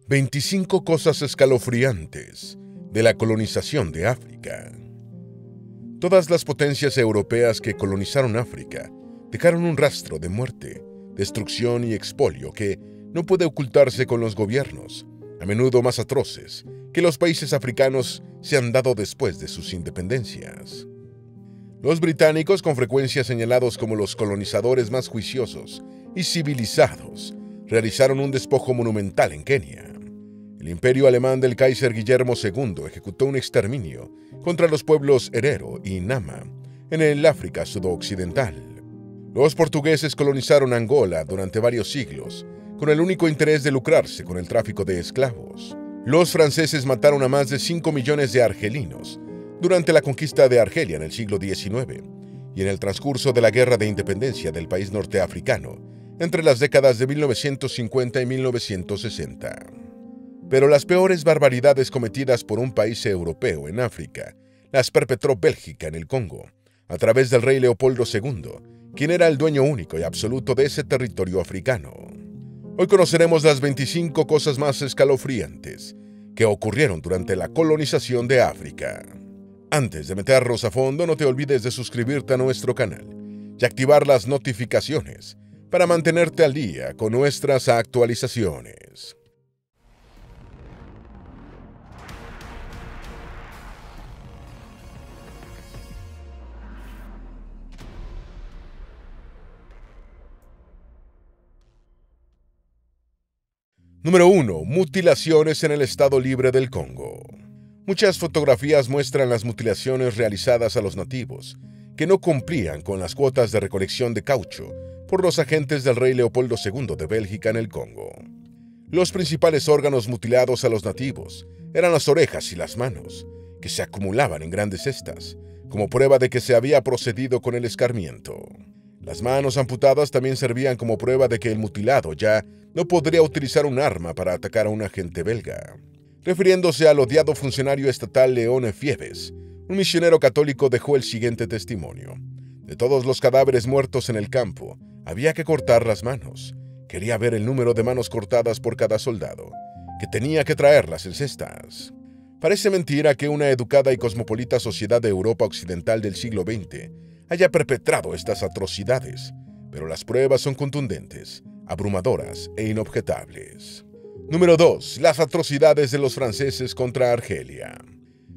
25 cosas escalofriantes de la colonización de África. Todas las potencias europeas que colonizaron África dejaron un rastro de muerte, destrucción y expolio que no puede ocultarse con los gobiernos, a menudo más atroces que los países africanos se han dado después de sus independencias. Los británicos, con frecuencia señalados como los colonizadores más juiciosos y civilizados, realizaron un despojo monumental en Kenia. El imperio alemán del Kaiser Guillermo II ejecutó un exterminio contra los pueblos Herero y Nama en el África sudoccidental. Los portugueses colonizaron Angola durante varios siglos, con el único interés de lucrarse con el tráfico de esclavos. Los franceses mataron a más de 5 millones de argelinos durante la conquista de Argelia en el siglo XIX y en el transcurso de la Guerra de Independencia del país norteafricano entre las décadas de 1950 y 1960. Pero las peores barbaridades cometidas por un país europeo en África las perpetró Bélgica en el Congo, a través del rey Leopoldo II, quien era el dueño único y absoluto de ese territorio africano. Hoy conoceremos las 25 cosas más escalofriantes que ocurrieron durante la colonización de África. Antes de meternos a fondo, no te olvides de suscribirte a nuestro canal y activar las notificaciones para mantenerte al día con nuestras actualizaciones. Número 1. Mutilaciones en el Estado Libre del Congo. Muchas fotografías muestran las mutilaciones realizadas a los nativos, que no cumplían con las cuotas de recolección de caucho por los agentes del rey Leopoldo II de Bélgica en el Congo. Los principales órganos mutilados a los nativos eran las orejas y las manos, que se acumulaban en grandes cestas, como prueba de que se había procedido con el escarmiento. Las manos amputadas también servían como prueba de que el mutilado ya no podría utilizar un arma para atacar a un agente belga. Refiriéndose al odiado funcionario estatal Leone Fiebes, un misionero católico dejó el siguiente testimonio. De todos los cadáveres muertos en el campo, había que cortar las manos. Quería ver el número de manos cortadas por cada soldado, que tenía que traerlas en cestas. Parece mentira que una educada y cosmopolita sociedad de Europa occidental del siglo XX haya perpetrado estas atrocidades, pero las pruebas son contundentes, abrumadoras e inobjetables. Número 2. Las atrocidades de los franceses contra Argelia.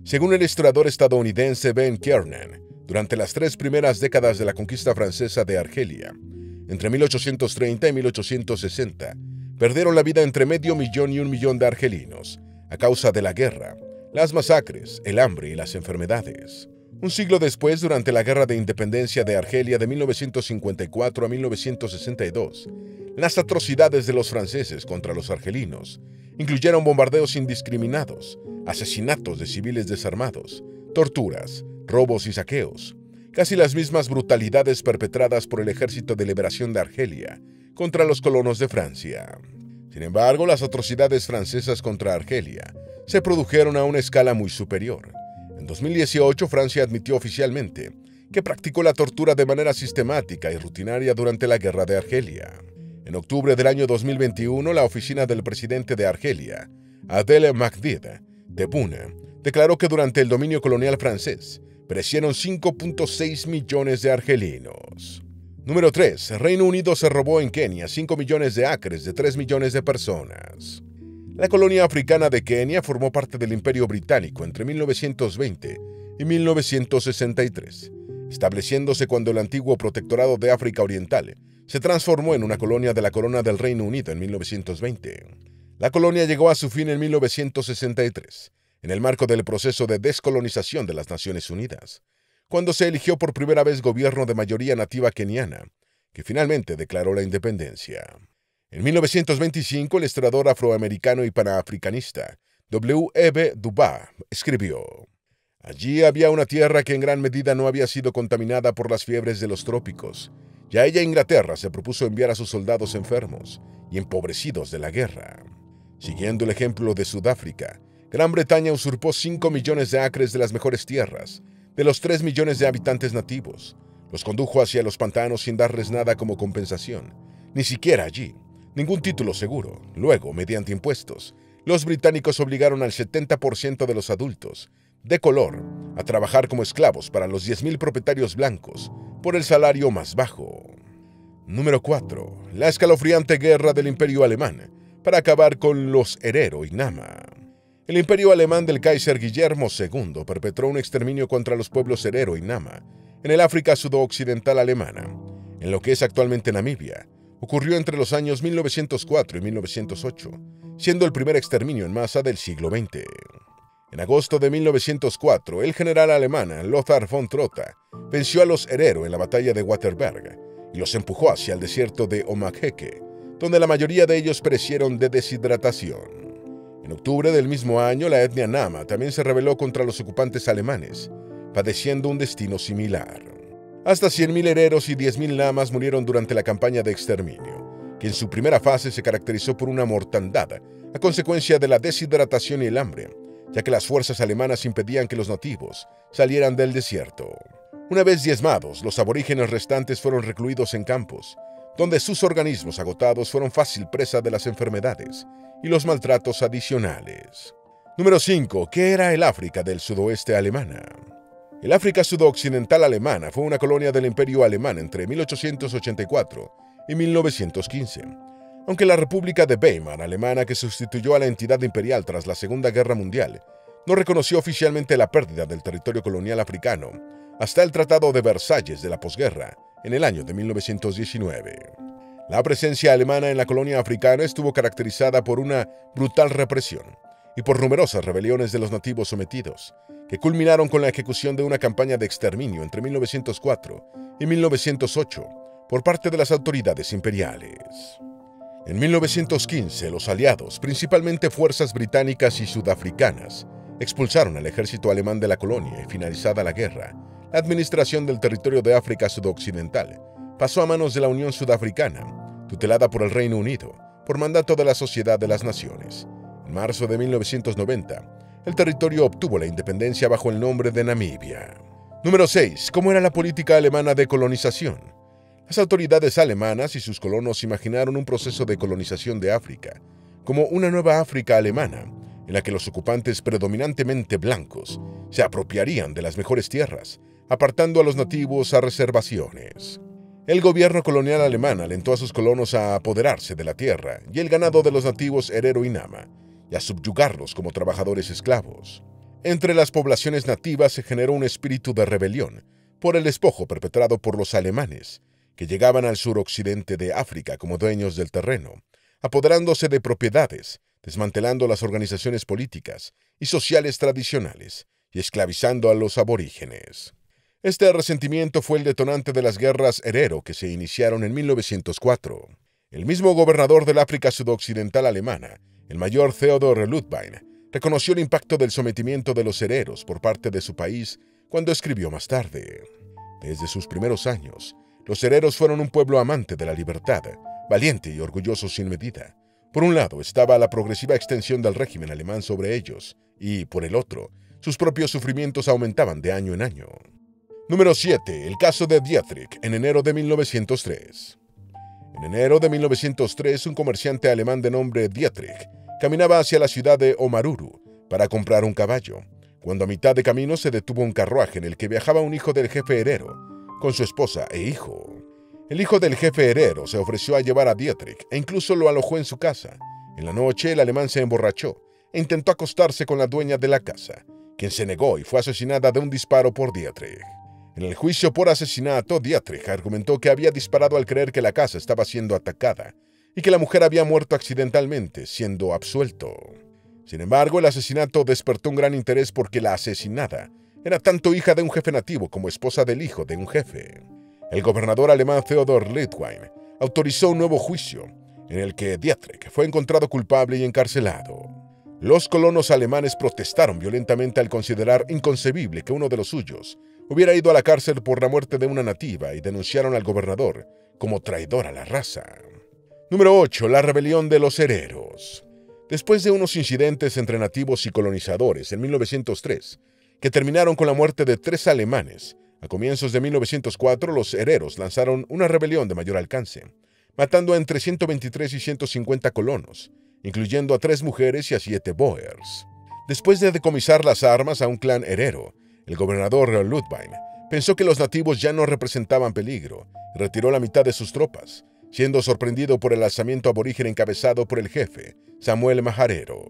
Según el historiador estadounidense Ben Kiernan, durante las 3 primeras décadas de la conquista francesa de Argelia, entre 1830 y 1860, perdieron la vida entre 500,000 y 1 millón de argelinos, a causa de la guerra, las masacres, el hambre y las enfermedades. Un siglo después, durante la Guerra de Independencia de Argelia de 1954 a 1962, las atrocidades de los franceses contra los argelinos incluyeron bombardeos indiscriminados, asesinatos de civiles desarmados, torturas, robos y saqueos, casi las mismas brutalidades perpetradas por el Ejército de Liberación de Argelia contra los colonos de Francia. Sin embargo, las atrocidades francesas contra Argelia se produjeron a una escala muy superior. En 2018, Francia admitió oficialmente que practicó la tortura de manera sistemática y rutinaria durante la Guerra de Argelia. En octubre del año 2021, la oficina del presidente de Argelia, Adel Mahdid Tebboune, declaró que durante el dominio colonial francés perecieron 5.6 millones de argelinos. Número 3. Reino Unido se robó en Kenia 5 millones de acres de 3 millones de personas. La colonia africana de Kenia formó parte del Imperio Británico entre 1920 y 1963, estableciéndose cuando el antiguo Protectorado de África Oriental se transformó en una colonia de la Corona del Reino Unido en 1920. La colonia llegó a su fin en 1963, en el marco del proceso de descolonización de las Naciones Unidas, cuando se eligió por primera vez gobierno de mayoría nativa keniana, que finalmente declaró la independencia. En 1925, el historiador afroamericano y panafricanista W.E.B. Du Bois escribió: «Allí había una tierra que en gran medida no había sido contaminada por las fiebres de los trópicos, y a ella Inglaterra se propuso enviar a sus soldados enfermos y empobrecidos de la guerra. Siguiendo el ejemplo de Sudáfrica, Gran Bretaña usurpó 5 millones de acres de las mejores tierras, de los 3 millones de habitantes nativos, los condujo hacia los pantanos sin darles nada como compensación, ni siquiera allí, ningún título seguro. Luego, mediante impuestos, los británicos obligaron al 70% de los adultos, de color, a trabajar como esclavos para los 10.000 propietarios blancos por el salario más bajo. Número 4. La escalofriante guerra del Imperio Alemán para acabar con los Herero y Nama. El Imperio Alemán del Kaiser Guillermo II perpetró un exterminio contra los pueblos Herero y Nama en el África sudoccidental alemana, en lo que es actualmente Namibia. Ocurrió entre los años 1904 y 1908, siendo el primer exterminio en masa del siglo XX. En agosto de 1904, el general alemán Lothar von Trotha venció a los Herero en la batalla de Waterberg y los empujó hacia el desierto de Omakeke, donde la mayoría de ellos perecieron de deshidratación. En octubre del mismo año, la etnia Nama también se rebeló contra los ocupantes alemanes, padeciendo un destino similar. Hasta 100.000 hereros y 10.000 namas murieron durante la campaña de exterminio, que en su primera fase se caracterizó por una mortandad a consecuencia de la deshidratación y el hambre, ya que las fuerzas alemanas impedían que los nativos salieran del desierto. Una vez diezmados, los aborígenes restantes fueron recluidos en campos, donde sus organismos agotados fueron fácil presa de las enfermedades y los maltratos adicionales. Número 5. ¿Qué era el África del sudoeste alemana? El África sudoccidental alemana fue una colonia del Imperio Alemán entre 1884 y 1915. Aunque la República de Weimar alemana, que sustituyó a la entidad imperial tras la Segunda Guerra Mundial, no reconoció oficialmente la pérdida del territorio colonial africano hasta el Tratado de Versalles de la posguerra, en el año de 1919. La presencia alemana en la colonia africana estuvo caracterizada por una brutal represión y por numerosas rebeliones de los nativos sometidos, que culminaron con la ejecución de una campaña de exterminio entre 1904 y 1908 por parte de las autoridades imperiales. En 1915, los aliados, principalmente fuerzas británicas y sudafricanas, expulsaron al ejército alemán de la colonia y finalizada la guerra, la administración del territorio de África sudoccidental pasó a manos de la Unión Sudafricana, tutelada por el Reino Unido, por mandato de la Sociedad de las Naciones. En marzo de 1990, el territorio obtuvo la independencia bajo el nombre de Namibia. Número 6. ¿Cómo era la política alemana de colonización? Las autoridades alemanas y sus colonos imaginaron un proceso de colonización de África como una nueva África alemana, en la que los ocupantes predominantemente blancos se apropiarían de las mejores tierras, apartando a los nativos a reservaciones. El gobierno colonial alemán alentó a sus colonos a apoderarse de la tierra y el ganado de los nativos Herero y Nama, y a subyugarlos como trabajadores esclavos. Entre las poblaciones nativas se generó un espíritu de rebelión por el despojo perpetrado por los alemanes, que llegaban al suroccidente de África como dueños del terreno, apoderándose de propiedades, desmantelando las organizaciones políticas y sociales tradicionales y esclavizando a los aborígenes. Este resentimiento fue el detonante de las guerras Herero que se iniciaron en 1904. El mismo gobernador del África sudoccidental alemana, el mayor Theodor Ludwig, reconoció el impacto del sometimiento de los hereros por parte de su país cuando escribió más tarde: desde sus primeros años, los hereros fueron un pueblo amante de la libertad, valiente y orgulloso sin medida. Por un lado estaba la progresiva extensión del régimen alemán sobre ellos, y, por el otro, sus propios sufrimientos aumentaban de año en año. Número 7. El caso de Dietrich, en enero de 1903. En enero de 1903, un comerciante alemán de nombre Dietrich caminaba hacia la ciudad de Omaruru para comprar un caballo, cuando a mitad de camino se detuvo un carruaje en el que viajaba un hijo del jefe herero, con su esposa e hijo. El hijo del jefe herero se ofreció a llevar a Dietrich e incluso lo alojó en su casa. En la noche, el alemán se emborrachó e intentó acostarse con la dueña de la casa, quien se negó y fue asesinada de un disparo por Dietrich. En el juicio por asesinato, Dietrich argumentó que había disparado al creer que la casa estaba siendo atacada y que la mujer había muerto accidentalmente, siendo absuelto. Sin embargo, el asesinato despertó un gran interés porque la asesinada era tanto hija de un jefe nativo como esposa del hijo de un jefe. El gobernador alemán Theodor Ludwig autorizó un nuevo juicio, en el que Dietrich fue encontrado culpable y encarcelado. Los colonos alemanes protestaron violentamente al considerar inconcebible que uno de los suyos hubiera ido a la cárcel por la muerte de una nativa y denunciaron al gobernador como traidor a la raza. Número 8. La rebelión de los hereros. Después de unos incidentes entre nativos y colonizadores en 1903, que terminaron con la muerte de 3 alemanes, a comienzos de 1904 los hereros lanzaron una rebelión de mayor alcance, matando a entre 123 y 150 colonos, incluyendo a 3 mujeres y a 7 boers. Después de decomisar las armas a un clan herero, el gobernador Ludwig pensó que los nativos ya no representaban peligro y retiró la mitad de sus tropas, siendo sorprendido por el alzamiento aborigen encabezado por el jefe, Samuel Maharero.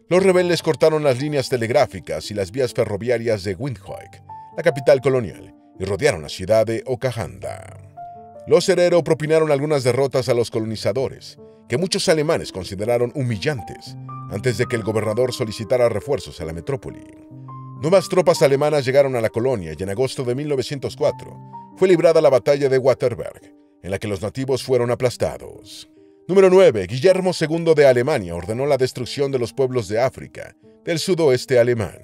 Los rebeldes cortaron las líneas telegráficas y las vías ferroviarias de Windhoek, la capital colonial, y rodearon la ciudad de Okahanda. Los herero propinaron algunas derrotas a los colonizadores, que muchos alemanes consideraron humillantes, antes de que el gobernador solicitara refuerzos a la metrópoli. Nuevas tropas alemanas llegaron a la colonia y en agosto de 1904 fue librada la batalla de Waterberg, en la que los nativos fueron aplastados. Número 9. Guillermo II de Alemania ordenó la destrucción de los pueblos de África, del sudoeste alemán.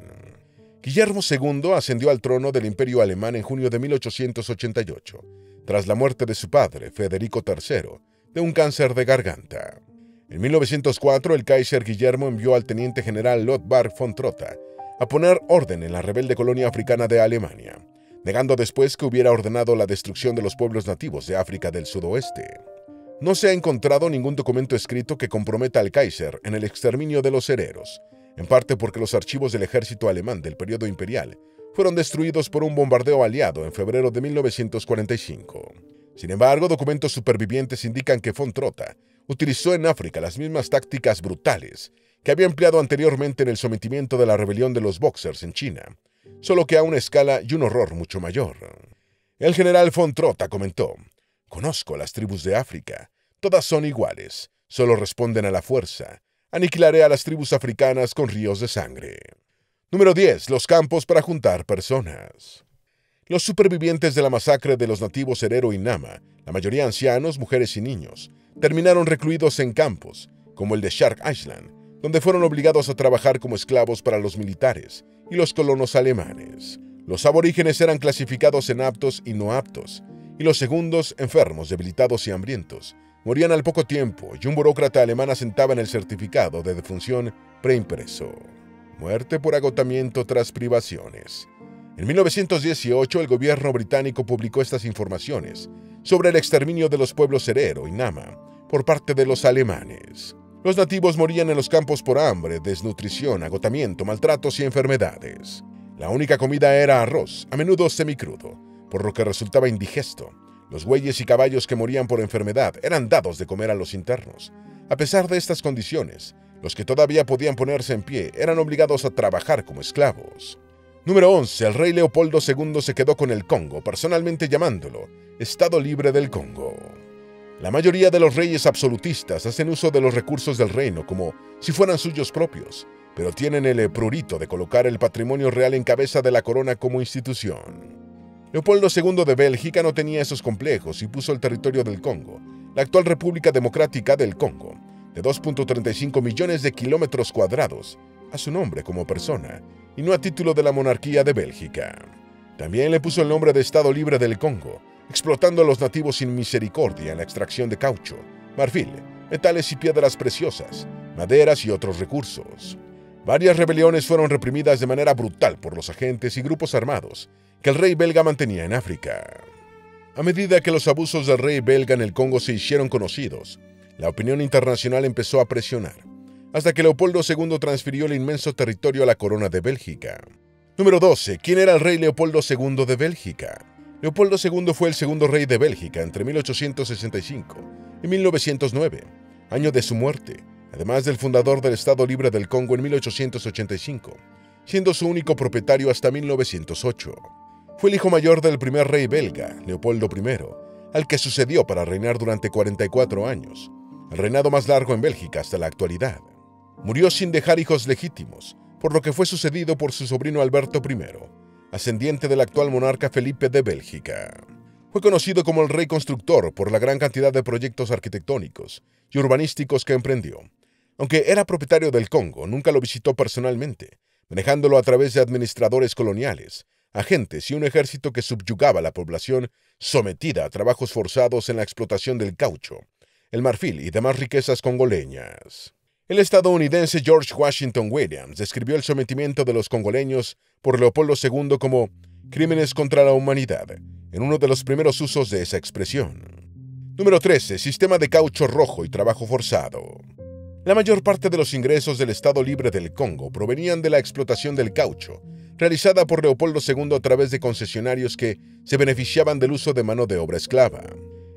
Guillermo II ascendió al trono del Imperio Alemán en junio de 1888, tras la muerte de su padre, Federico III, de un cáncer de garganta. En 1904, el Kaiser Guillermo envió al teniente general Lothar von Trotha a poner orden en la rebelde colonia africana de Alemania, negando después que hubiera ordenado la destrucción de los pueblos nativos de África del sudoeste. No se ha encontrado ningún documento escrito que comprometa al Kaiser en el exterminio de los hereros, en parte porque los archivos del ejército alemán del periodo imperial fueron destruidos por un bombardeo aliado en febrero de 1945. Sin embargo, documentos supervivientes indican que von Trotha utilizó en África las mismas tácticas brutales que había empleado anteriormente en el sometimiento de la rebelión de los Boxers en China, solo que a una escala y un horror mucho mayor. El general von Trotha comentó: «Conozco las tribus de África, todas son iguales, solo responden a la fuerza. Aniquilaré a las tribus africanas con ríos de sangre». Número 10. Los campos para juntar personas. Los supervivientes de la masacre de los nativos Herero y Nama, la mayoría ancianos, mujeres y niños, terminaron recluidos en campos, como el de Shark Island, donde fueron obligados a trabajar como esclavos para los militares y los colonos alemanes. Los aborígenes eran clasificados en aptos y no aptos, y los segundos, enfermos, debilitados y hambrientos, morían al poco tiempo y un burócrata alemán asentaba en el certificado de defunción preimpreso. Muerte por agotamiento tras privaciones. En 1918, el gobierno británico publicó estas informaciones sobre el exterminio de los pueblos Herero y Nama por parte de los alemanes. Los nativos morían en los campos por hambre, desnutrición, agotamiento, maltratos y enfermedades. La única comida era arroz, a menudo semicrudo, por lo que resultaba indigesto. Los bueyes y caballos que morían por enfermedad eran dados de comer a los internos. A pesar de estas condiciones, los que todavía podían ponerse en pie eran obligados a trabajar como esclavos. Número 11. El rey Leopoldo II se quedó con el Congo, personalmente llamándolo Estado Libre del Congo. La mayoría de los reyes absolutistas hacen uso de los recursos del reino como si fueran suyos propios, pero tienen el prurito de colocar el patrimonio real en cabeza de la corona como institución. Leopoldo II de Bélgica no tenía esos complejos y puso el territorio del Congo, la actual República Democrática del Congo, de 2.35 millones de kilómetros cuadrados, a su nombre como persona, y no a título de la monarquía de Bélgica. También le puso el nombre de Estado Libre del Congo, explotando a los nativos sin misericordia en la extracción de caucho, marfil, metales y piedras preciosas, maderas y otros recursos. Varias rebeliones fueron reprimidas de manera brutal por los agentes y grupos armados que el rey belga mantenía en África. A medida que los abusos del rey belga en el Congo se hicieron conocidos, la opinión internacional empezó a presionar, hasta que Leopoldo II transfirió el inmenso territorio a la corona de Bélgica. Número 12. ¿Quién era el rey Leopoldo II de Bélgica? Leopoldo II fue el segundo rey de Bélgica entre 1865 y 1909, año de su muerte, además del fundador del Estado Libre del Congo en 1885, siendo su único propietario hasta 1908. Fue el hijo mayor del primer rey belga, Leopoldo I, al que sucedió para reinar durante 44 años, el reinado más largo en Bélgica hasta la actualidad. Murió sin dejar hijos legítimos, por lo que fue sucedido por su sobrino Alberto I, ascendiente del actual monarca Felipe de Bélgica. Fue conocido como el rey constructor por la gran cantidad de proyectos arquitectónicos y urbanísticos que emprendió. Aunque era propietario del Congo, nunca lo visitó personalmente, manejándolo a través de administradores coloniales, agentes y un ejército que subyugaba a la población sometida a trabajos forzados en la explotación del caucho, el marfil y demás riquezas congoleñas. El estadounidense George Washington Williams describió el sometimiento de los congoleños por Leopoldo II como crímenes contra la humanidad, en uno de los primeros usos de esa expresión. Número 13. Sistema de caucho rojo y trabajo forzado. La mayor parte de los ingresos del Estado Libre del Congo provenían de la explotación del caucho, realizada por Leopoldo II a través de concesionarios que se beneficiaban del uso de mano de obra esclava.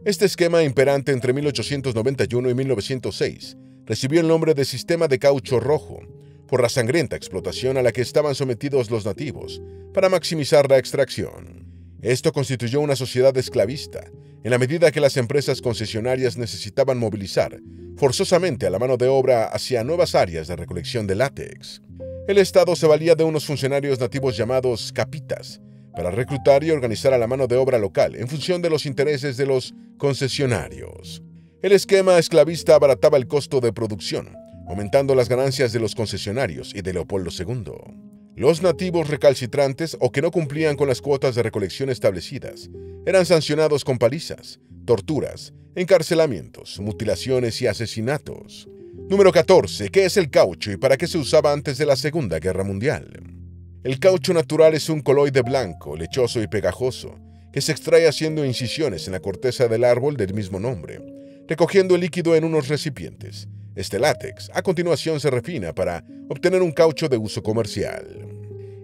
Este esquema imperante entre 1891 y 1906 recibió el nombre de Sistema de Caucho Rojo, por la sangrienta explotación a la que estaban sometidos los nativos para maximizar la extracción. Esto constituyó una sociedad esclavista, en la medida que las empresas concesionarias necesitaban movilizar forzosamente a la mano de obra hacia nuevas áreas de recolección de látex. El Estado se valía de unos funcionarios nativos llamados capitas para reclutar y organizar a la mano de obra local en función de los intereses de los concesionarios. El esquema esclavista abarataba el costo de producción, aumentando las ganancias de los concesionarios y de Leopoldo II. Los nativos recalcitrantes o que no cumplían con las cuotas de recolección establecidas eran sancionados con palizas, torturas, encarcelamientos, mutilaciones y asesinatos. Número 14. ¿Qué es el caucho y para qué se usaba antes de la Segunda Guerra Mundial? El caucho natural es un coloide blanco, lechoso y pegajoso, que se extrae haciendo incisiones en la corteza del árbol del mismo nombre, recogiendo el líquido en unos recipientes. Este látex, a continuación, se refina para obtener un caucho de uso comercial.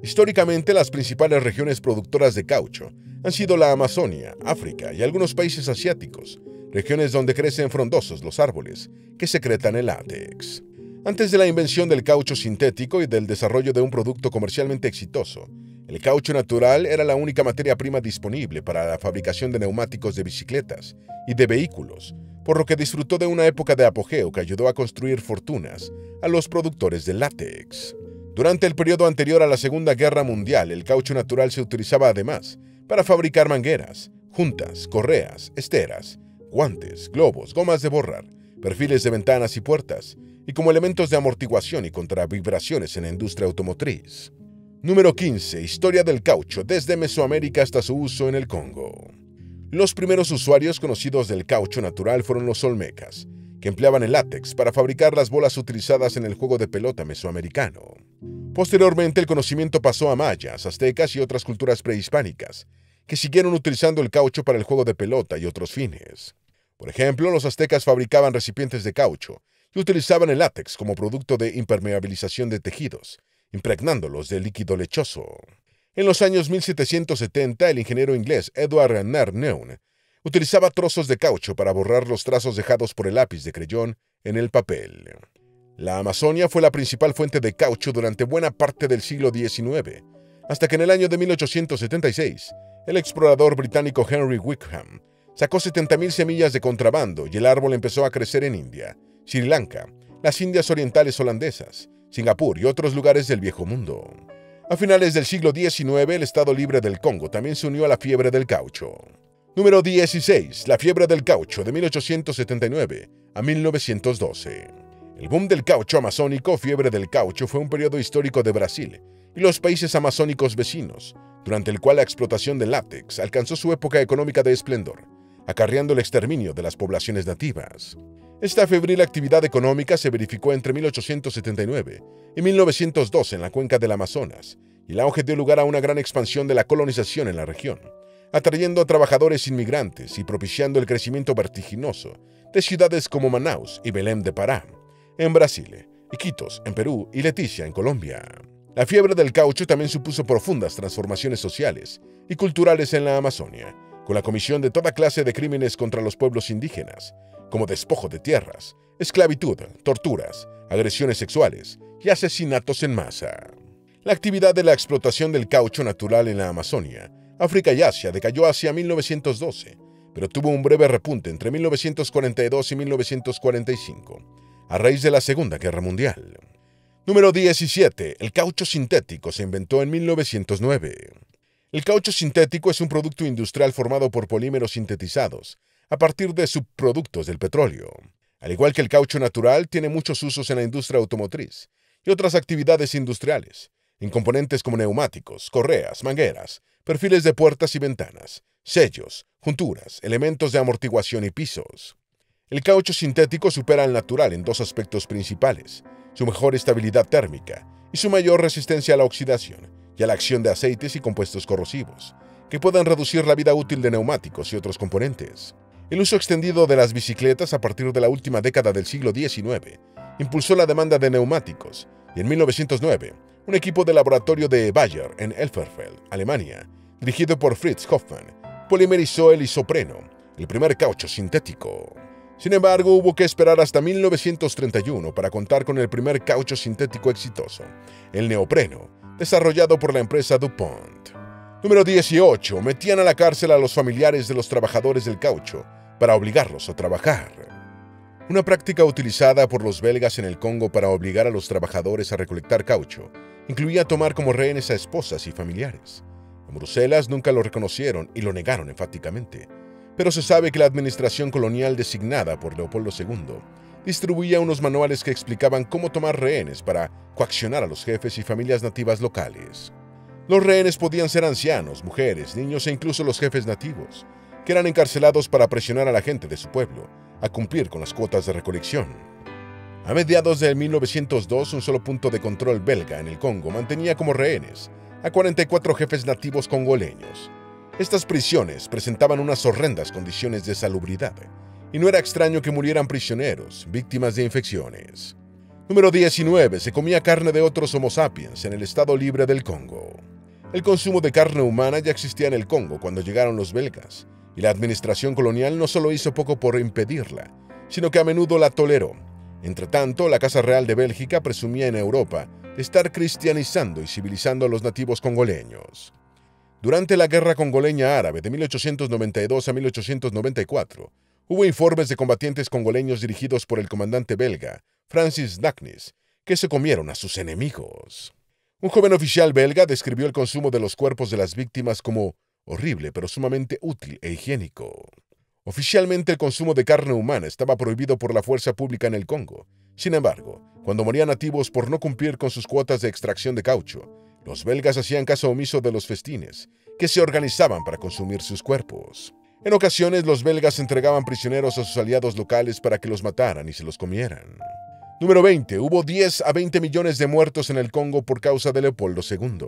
Históricamente, las principales regiones productoras de caucho han sido la Amazonia, África y algunos países asiáticos, regiones donde crecen frondosos los árboles que secretan el látex. Antes de la invención del caucho sintético y del desarrollo de un producto comercialmente exitoso, el caucho natural era la única materia prima disponible para la fabricación de neumáticos de bicicletas y de vehículos, por lo que disfrutó de una época de apogeo que ayudó a construir fortunas a los productores de látex. Durante el periodo anterior a la Segunda Guerra Mundial, el caucho natural se utilizaba además para fabricar mangueras, juntas, correas, esteras, guantes, globos, gomas de borrar, perfiles de ventanas y puertas, y como elementos de amortiguación y contra vibraciones en la industria automotriz. Número 15. Historia del caucho desde Mesoamérica hasta su uso en el Congo. Los primeros usuarios conocidos del caucho natural fueron los olmecas, que empleaban el látex para fabricar las bolas utilizadas en el juego de pelota mesoamericano. Posteriormente, el conocimiento pasó a mayas, aztecas y otras culturas prehispánicas, que siguieron utilizando el caucho para el juego de pelota y otros fines. Por ejemplo, los aztecas fabricaban recipientes de caucho y utilizaban el látex como producto de impermeabilización de tejidos, impregnándolos de líquido lechoso. En los años 1770, el ingeniero inglés Edward Nerneux utilizaba trozos de caucho para borrar los trazos dejados por el lápiz de creyón en el papel. La Amazonia fue la principal fuente de caucho durante buena parte del siglo XIX, hasta que en el año de 1876, el explorador británico Henry Wickham sacó 70.000 semillas de contrabando y el árbol empezó a crecer en India, Sri Lanka, las Indias Orientales holandesas, Singapur y otros lugares del Viejo Mundo. A finales del siglo XIX, el Estado Libre del Congo también se unió a la fiebre del caucho. Número 16. La fiebre del caucho de 1879 a 1912. El boom del caucho amazónico, fiebre del caucho, fue un periodo histórico de Brasil y los países amazónicos vecinos, durante el cual la explotación del látex alcanzó su época económica de esplendor, acarreando el exterminio de las poblaciones nativas. Esta febril actividad económica se verificó entre 1879 y 1912 en la cuenca del Amazonas, y el auge dio lugar a una gran expansión de la colonización en la región, atrayendo a trabajadores inmigrantes y propiciando el crecimiento vertiginoso de ciudades como Manaus y Belém de Pará, en Brasil, Iquitos, en Perú y Leticia, en Colombia. La fiebre del caucho también supuso profundas transformaciones sociales y culturales en la Amazonia, con la comisión de toda clase de crímenes contra los pueblos indígenas, como despojo de tierras, esclavitud, torturas, agresiones sexuales y asesinatos en masa. La actividad de la explotación del caucho natural en la Amazonia, África y Asia decayó hacia 1912, pero tuvo un breve repunte entre 1942 y 1945, a raíz de la Segunda Guerra Mundial. Número 17. El caucho sintético se inventó en 1909. El caucho sintético es un producto industrial formado por polímeros sintetizados a partir de subproductos del petróleo. Al igual que el caucho natural, tiene muchos usos en la industria automotriz y otras actividades industriales, en componentes como neumáticos, correas, mangueras, perfiles de puertas y ventanas, sellos, junturas, elementos de amortiguación y pisos. El caucho sintético supera al natural en dos aspectos principales: su mejor estabilidad térmica y su mayor resistencia a la oxidación y a la acción de aceites y compuestos corrosivos, que pueden reducir la vida útil de neumáticos y otros componentes. El uso extendido de las bicicletas a partir de la última década del siglo XIX impulsó la demanda de neumáticos, y en 1909, un equipo de laboratorio de Bayer en Elberfeld, Alemania, dirigido por Fritz Hoffmann, polimerizó el isopreno, el primer caucho sintético. Sin embargo, hubo que esperar hasta 1931 para contar con el primer caucho sintético exitoso, el neopreno, desarrollado por la empresa DuPont. Número 18. Metían a la cárcel a los familiares de los trabajadores del caucho para obligarlos a trabajar. Una práctica utilizada por los belgas en el Congo para obligar a los trabajadores a recolectar caucho incluía tomar como rehenes a esposas y familiares. En Bruselas nunca lo reconocieron y lo negaron enfáticamente, pero se sabe que la administración colonial designada por Leopoldo II distribuía unos manuales que explicaban cómo tomar rehenes para coaccionar a los jefes y familias nativas locales. Los rehenes podían ser ancianos, mujeres, niños e incluso los jefes nativos, que eran encarcelados para presionar a la gente de su pueblo a cumplir con las cuotas de recolección. A mediados de 1902, un solo punto de control belga en el Congo mantenía como rehenes a 44 jefes nativos congoleños. Estas prisiones presentaban unas horrendas condiciones de salubridad, y no era extraño que murieran prisioneros, víctimas de infecciones. Número 19. Se comía carne de otros Homo sapiens en el estado libre del Congo. El consumo de carne humana ya existía en el Congo cuando llegaron los belgas, y la administración colonial no solo hizo poco por impedirla, sino que a menudo la toleró. Entretanto, la Casa Real de Bélgica presumía en Europa de estar cristianizando y civilizando a los nativos congoleños. Durante la Guerra Congoleña Árabe de 1892 a 1894, hubo informes de combatientes congoleños dirigidos por el comandante belga, Francis Dagnes, que se comieron a sus enemigos. Un joven oficial belga describió el consumo de los cuerpos de las víctimas como horrible pero sumamente útil e higiénico. Oficialmente el consumo de carne humana estaba prohibido por la fuerza pública en el Congo. Sin embargo, cuando morían nativos por no cumplir con sus cuotas de extracción de caucho, los belgas hacían caso omiso de los festines, que se organizaban para consumir sus cuerpos. En ocasiones, los belgas entregaban prisioneros a sus aliados locales para que los mataran y se los comieran. Número 20. Hubo 10 a 20 millones de muertos en el Congo por causa de Leopoldo II.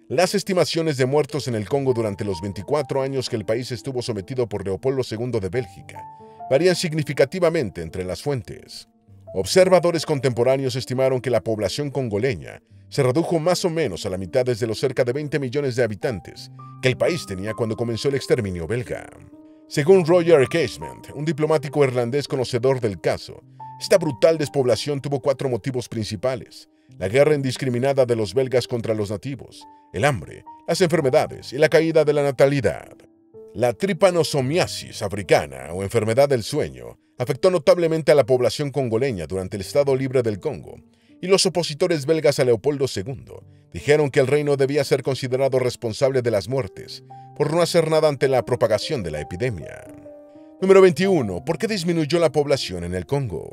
Las estimaciones de muertos en el Congo durante los 24 años que el país estuvo sometido por Leopoldo II de Bélgica varían significativamente entre las fuentes. Observadores contemporáneos estimaron que la población congoleña se redujo más o menos a la mitad desde los cerca de 20 millones de habitantes que el país tenía cuando comenzó el exterminio belga. Según Roger Casement, un diplomático irlandés conocedor del caso, esta brutal despoblación tuvo 4 motivos principales: la guerra indiscriminada de los belgas contra los nativos, el hambre, las enfermedades y la caída de la natalidad. La tripanosomiasis africana, o enfermedad del sueño, afectó notablemente a la población congoleña durante el Estado Libre del Congo, y los opositores belgas a Leopoldo II dijeron que el reino debía ser considerado responsable de las muertes por no hacer nada ante la propagación de la epidemia. Número 21. ¿Por qué disminuyó la población en el Congo?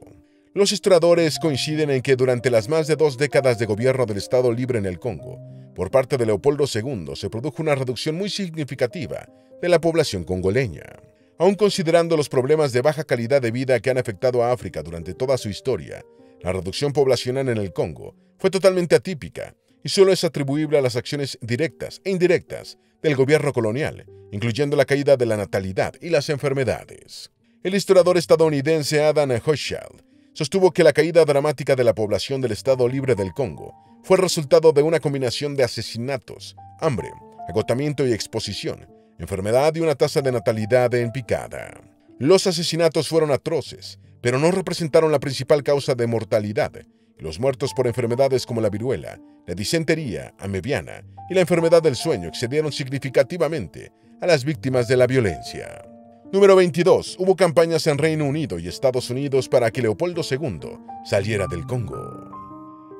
Los historiadores coinciden en que durante las más de 2 décadas de gobierno del Estado Libre en el Congo, por parte de Leopoldo II, se produjo una reducción muy significativa de la población congoleña. Aun considerando los problemas de baja calidad de vida que han afectado a África durante toda su historia, la reducción poblacional en el Congo fue totalmente atípica y solo es atribuible a las acciones directas e indirectas del gobierno colonial, incluyendo la caída de la natalidad y las enfermedades. El historiador estadounidense Adam Hochschild sostuvo que la caída dramática de la población del Estado Libre del Congo fue el resultado de una combinación de asesinatos, hambre, agotamiento y exposición, enfermedad y una tasa de natalidad en picada. Los asesinatos fueron atroces, pero no representaron la principal causa de mortalidad. Los muertos por enfermedades como la viruela, la disentería, amebiana y la enfermedad del sueño excedieron significativamente a las víctimas de la violencia. Número 22. Hubo campañas en Reino Unido y Estados Unidos para que Leopoldo II saliera del Congo.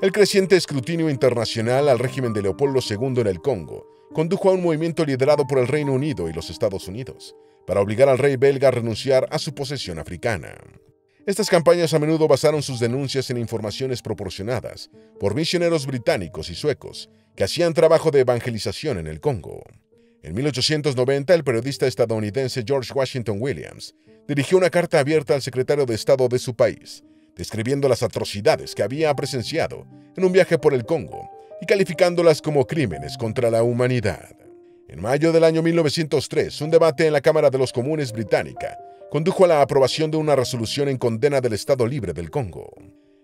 El creciente escrutinio internacional al régimen de Leopoldo II en el Congo condujo a un movimiento liderado por el Reino Unido y los Estados Unidos para obligar al rey belga a renunciar a su posesión africana. Estas campañas a menudo basaron sus denuncias en informaciones proporcionadas por misioneros británicos y suecos que hacían trabajo de evangelización en el Congo. En 1890, el periodista estadounidense George Washington Williams dirigió una carta abierta al secretario de Estado de su país, describiendo las atrocidades que había presenciado en un viaje por el Congo y calificándolas como crímenes contra la humanidad. En mayo del año 1903, un debate en la Cámara de los Comunes británica condujo a la aprobación de una resolución en condena del Estado Libre del Congo.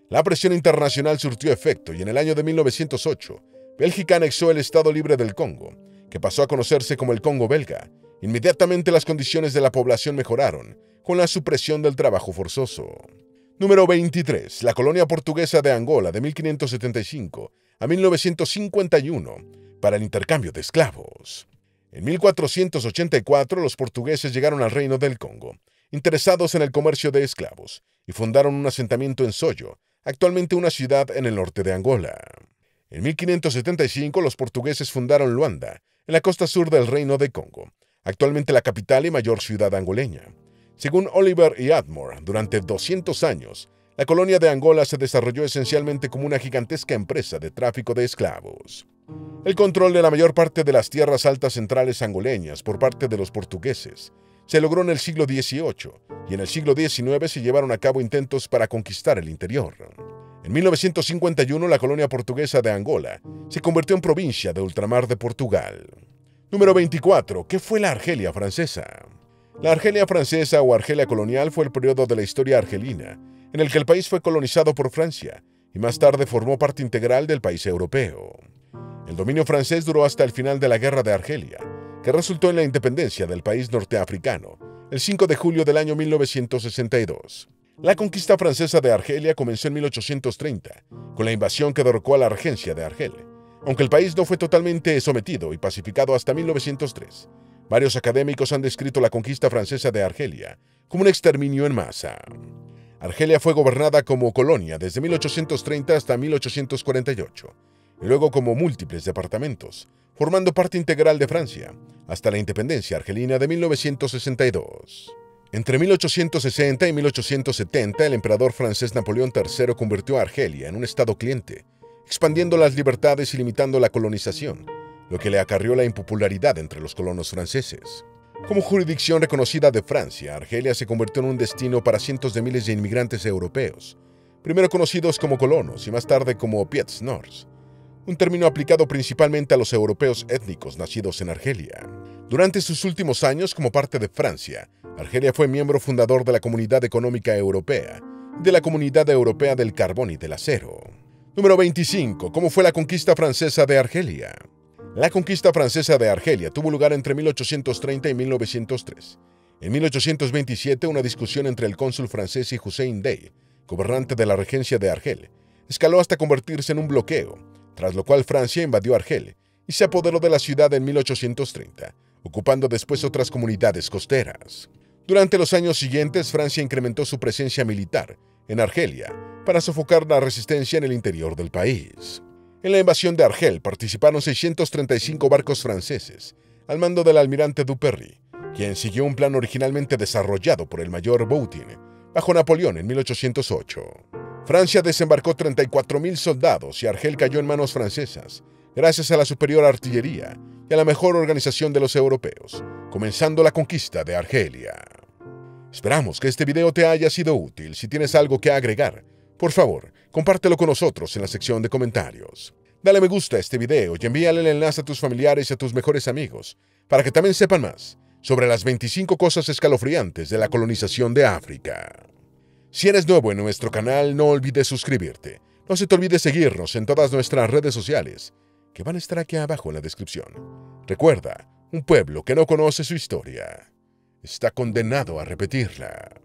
La presión internacional surtió efecto y en el año de 1908, Bélgica anexó el Estado Libre del Congo, que pasó a conocerse como el Congo belga. Inmediatamente las condiciones de la población mejoraron, con la supresión del trabajo forzoso. Número 23. La colonia portuguesa de Angola de 1575 a 1951 para el intercambio de esclavos. En 1484 los portugueses llegaron al Reino del Congo, interesados en el comercio de esclavos, y fundaron un asentamiento en Soyo, actualmente una ciudad en el norte de Angola. En 1575 los portugueses fundaron Luanda, en la costa sur del Reino de Congo, actualmente la capital y mayor ciudad angoleña. Según Oliver y Atmore, durante 200 años, la colonia de Angola se desarrolló esencialmente como una gigantesca empresa de tráfico de esclavos. El control de la mayor parte de las tierras altas centrales angoleñas por parte de los portugueses se logró en el siglo XVIII y en el siglo XIX se llevaron a cabo intentos para conquistar el interior. En 1951 la colonia portuguesa de Angola se convirtió en provincia de ultramar de Portugal. Número 24. ¿Qué fue la Argelia francesa? La Argelia francesa o Argelia colonial fue el periodo de la historia argelina en el que el país fue colonizado por Francia y más tarde formó parte integral del país europeo. El dominio francés duró hasta el final de la Guerra de Argelia, que resultó en la independencia del país norteafricano el 5 de julio del año 1962. La conquista francesa de Argelia comenzó en 1830, con la invasión que derrocó a la regencia de Argel, aunque el país no fue totalmente sometido y pacificado hasta 1903. Varios académicos han descrito la conquista francesa de Argelia como un exterminio en masa. Argelia fue gobernada como colonia desde 1830 hasta 1848, y luego como múltiples departamentos, formando parte integral de Francia, hasta la independencia argelina de 1962. Entre 1860 y 1870, el emperador francés Napoleón III convirtió a Argelia en un estado cliente, expandiendo las libertades y limitando la colonización, lo que le acarrió la impopularidad entre los colonos franceses. Como jurisdicción reconocida de Francia, Argelia se convirtió en un destino para cientos de miles de inmigrantes europeos, primero conocidos como colonos y más tarde como pieds noirs, un término aplicado principalmente a los europeos étnicos nacidos en Argelia. Durante sus últimos años como parte de Francia, Argelia fue miembro fundador de la Comunidad Económica Europea y de la Comunidad Europea del Carbón y del Acero. Número 25. ¿Cómo fue la conquista francesa de Argelia? La conquista francesa de Argelia tuvo lugar entre 1830 y 1903. En 1827, una discusión entre el cónsul francés y Hussein Dey, gobernante de la regencia de Argel, escaló hasta convertirse en un bloqueo, tras lo cual Francia invadió Argel y se apoderó de la ciudad en 1830, ocupando después otras comunidades costeras. Durante los años siguientes, Francia incrementó su presencia militar en Argelia para sofocar la resistencia en el interior del país. En la invasión de Argel participaron 635 barcos franceses, al mando del almirante Duperrey, quien siguió un plan originalmente desarrollado por el mayor Boutin, bajo Napoleón en 1808. Francia desembarcó 34.000 soldados y Argel cayó en manos francesas, gracias a la superior artillería y a la mejor organización de los europeos, comenzando la conquista de Argelia. Esperamos que este video te haya sido útil. Si tienes algo que agregar, por favor, compártelo con nosotros en la sección de comentarios. Dale me gusta a este video y envíale el enlace a tus familiares y a tus mejores amigos, para que también sepan más sobre las 25 cosas escalofriantes de la colonización de África. Si eres nuevo en nuestro canal, no olvides suscribirte. No se te olvide seguirnos en todas nuestras redes sociales, que van a estar aquí abajo en la descripción. Recuerda, un pueblo que no conoce su historia está condenado a repetirla.